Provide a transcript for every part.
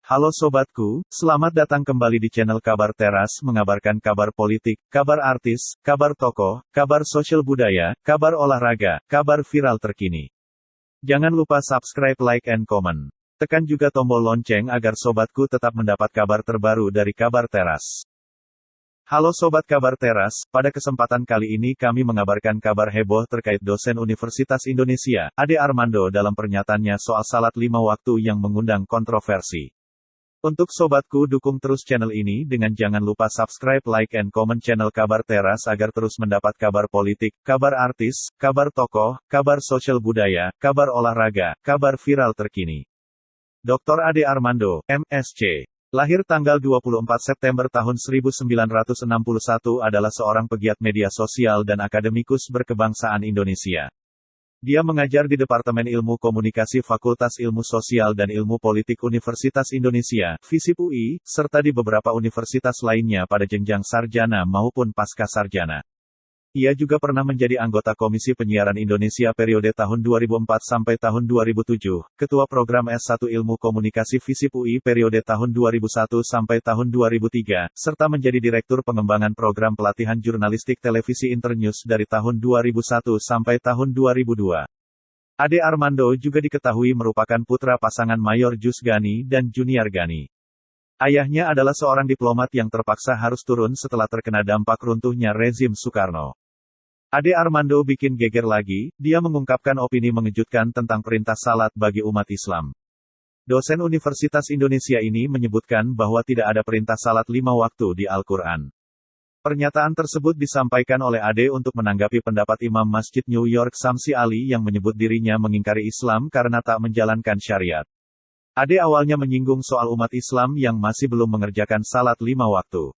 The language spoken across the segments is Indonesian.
Halo sobatku, selamat datang kembali di channel Kabar Teras mengabarkan kabar politik, kabar artis, kabar tokoh, kabar sosial budaya, kabar olahraga, kabar viral terkini. Jangan lupa subscribe, like, and comment. Tekan juga tombol lonceng agar sobatku tetap mendapat kabar terbaru dari Kabar Teras. Halo Sobat Kabar Teras, pada kesempatan kali ini kami mengabarkan kabar heboh terkait dosen Universitas Indonesia, Ade Armando dalam pernyataannya soal salat 5 waktu yang mengundang kontroversi. Untuk sobatku dukung terus channel ini dengan jangan lupa subscribe, like, and comment channel Kabar Teras agar terus mendapat kabar politik, kabar artis, kabar tokoh, kabar sosial budaya, kabar olahraga, kabar viral terkini. Dr. Ade Armando, MSc. Lahir tanggal 24 September tahun 1961 adalah seorang pegiat media sosial dan akademikus berkebangsaan Indonesia. Dia mengajar di Departemen Ilmu Komunikasi Fakultas Ilmu Sosial dan Ilmu Politik Universitas Indonesia, FISIP UI, serta di beberapa universitas lainnya pada jenjang sarjana maupun pasca sarjana. Ia juga pernah menjadi anggota Komisi Penyiaran Indonesia periode tahun 2004 sampai tahun 2007, Ketua Program S1 Ilmu Komunikasi FISIP UI periode tahun 2001 sampai tahun 2003, serta menjadi Direktur Pengembangan Program Pelatihan Jurnalistik Televisi Internews dari tahun 2001 sampai tahun 2002. Ade Armando juga diketahui merupakan putra pasangan Mayor Jus Gani dan Junior Gani. Ayahnya adalah seorang diplomat yang terpaksa harus turun setelah terkena dampak runtuhnya rezim Soekarno. Ade Armando bikin geger lagi, dia mengungkapkan opini mengejutkan tentang perintah salat bagi umat Islam. Dosen Universitas Indonesia ini menyebutkan bahwa tidak ada perintah salat 5 waktu di Al-Quran. Pernyataan tersebut disampaikan oleh Ade untuk menanggapi pendapat Imam Masjid New York Samsi Ali yang menyebut dirinya mengingkari Islam karena tak menjalankan syariat. Ade awalnya menyinggung soal umat Islam yang masih belum mengerjakan salat 5 waktu.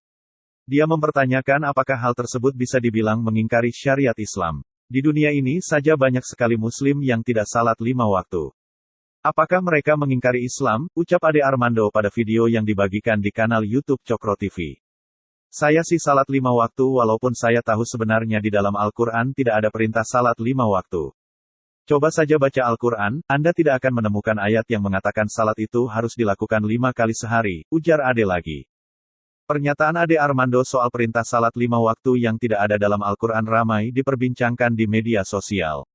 Dia mempertanyakan apakah hal tersebut bisa dibilang mengingkari syariat Islam. Di dunia ini saja banyak sekali muslim yang tidak salat 5 waktu. Apakah mereka mengingkari Islam? Ucap Ade Armando pada video yang dibagikan di kanal YouTube Cokro TV. Saya sih salat 5 waktu walaupun saya tahu sebenarnya di dalam Al-Quran tidak ada perintah salat 5 waktu. Coba saja baca Al-Quran, Anda tidak akan menemukan ayat yang mengatakan salat itu harus dilakukan 5 kali sehari, ujar Ade lagi. Pernyataan Ade Armando soal perintah salat 5 waktu yang tidak ada dalam Al-Quran ramai diperbincangkan di media sosial.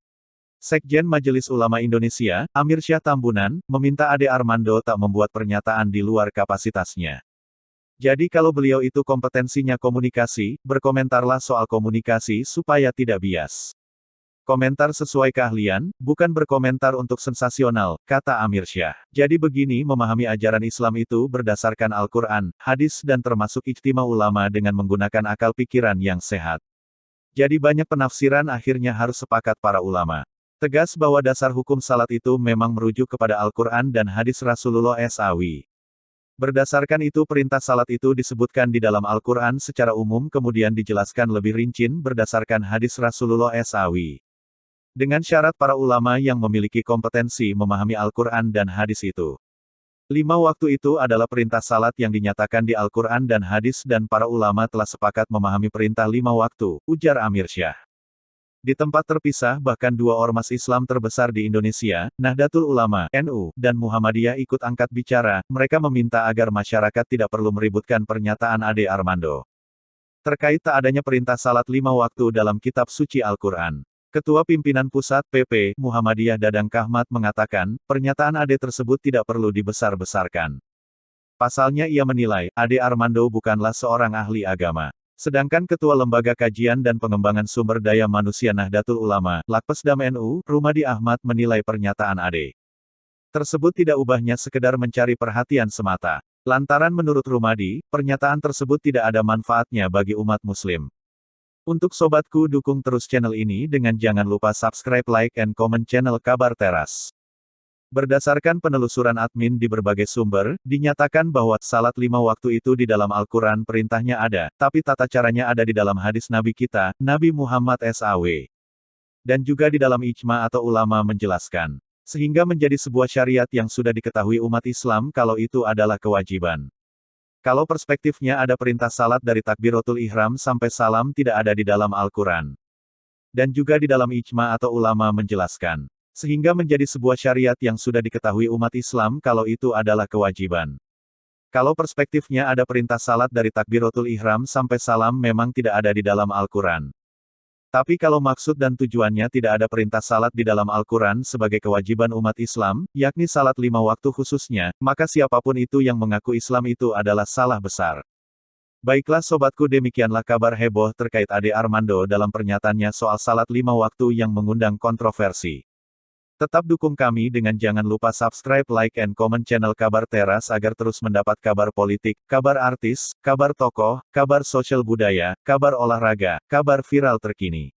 Sekjen Majelis Ulama Indonesia, Amir Syah Tambunan, meminta Ade Armando tak membuat pernyataan di luar kapasitasnya. Jadi kalau beliau itu kompetensinya komunikasi, berkomentarlah soal komunikasi supaya tidak bias. Komentar sesuai keahlian, bukan berkomentar untuk sensasional, kata Amir Syah. Jadi begini memahami ajaran Islam itu berdasarkan Al-Quran, hadis dan termasuk ijtima ulama dengan menggunakan akal pikiran yang sehat. Jadi banyak penafsiran akhirnya harus sepakat para ulama. Tegas bahwa dasar hukum salat itu memang merujuk kepada Al-Quran dan hadis Rasulullah SAW. Berdasarkan itu perintah salat itu disebutkan di dalam Al-Quran secara umum kemudian dijelaskan lebih rinci berdasarkan hadis Rasulullah SAW. Dengan syarat para ulama yang memiliki kompetensi memahami Al-Quran dan hadis itu. 5 waktu itu adalah perintah salat yang dinyatakan di Al-Quran dan hadis dan para ulama telah sepakat memahami perintah 5 waktu, ujar Amir Syah. Di tempat terpisah bahkan 2 ormas Islam terbesar di Indonesia, Nahdlatul Ulama, NU, dan Muhammadiyah ikut angkat bicara, mereka meminta agar masyarakat tidak perlu meributkan pernyataan Ade Armando. Terkait tak adanya perintah salat 5 waktu dalam kitab suci Al-Quran. Ketua Pimpinan Pusat PP, Muhammadiyah Dadang Kahmat mengatakan, pernyataan Ade tersebut tidak perlu dibesar-besarkan. Pasalnya ia menilai, Ade Armando bukanlah seorang ahli agama. Sedangkan Ketua Lembaga Kajian dan Pengembangan Sumber Daya Manusia Nahdlatul Ulama, Lakpesdam NU, Rumadi Ahmad menilai pernyataan Ade tersebut tidak ubahnya sekedar mencari perhatian semata. Lantaran menurut Rumadi, pernyataan tersebut tidak ada manfaatnya bagi umat muslim. Untuk sobatku dukung terus channel ini dengan jangan lupa subscribe, like, and comment channel Kabar Teras. Berdasarkan penelusuran admin di berbagai sumber, dinyatakan bahwa salat 5 waktu itu di dalam Al-Quran perintahnya ada, tapi tata caranya ada di dalam hadis Nabi kita, Nabi Muhammad SAW. Dan juga di dalam ijma atau ulama menjelaskan. Sehingga menjadi sebuah syariat yang sudah diketahui umat Islam kalau itu adalah kewajiban. Kalau perspektifnya ada perintah salat dari takbiratul ihram sampai salam tidak ada di dalam Al-Quran. Dan juga di dalam ijma atau ulama menjelaskan. Sehingga menjadi sebuah syariat yang sudah diketahui umat Islam kalau itu adalah kewajiban. Kalau perspektifnya ada perintah salat dari takbiratul ihram sampai salam memang tidak ada di dalam Al-Quran. Tapi kalau maksud dan tujuannya tidak ada perintah salat di dalam Al-Quran sebagai kewajiban umat Islam, yakni salat 5 waktu khususnya, maka siapapun itu yang mengaku Islam itu adalah salah besar. Baiklah sobatku, demikianlah kabar heboh terkait Ade Armando dalam pernyataannya soal salat 5 waktu yang mengundang kontroversi. Tetap dukung kami dengan jangan lupa subscribe, like, and comment channel Kabar Teras agar terus mendapat kabar politik, kabar artis, kabar tokoh, kabar sosial budaya, kabar olahraga, kabar viral terkini.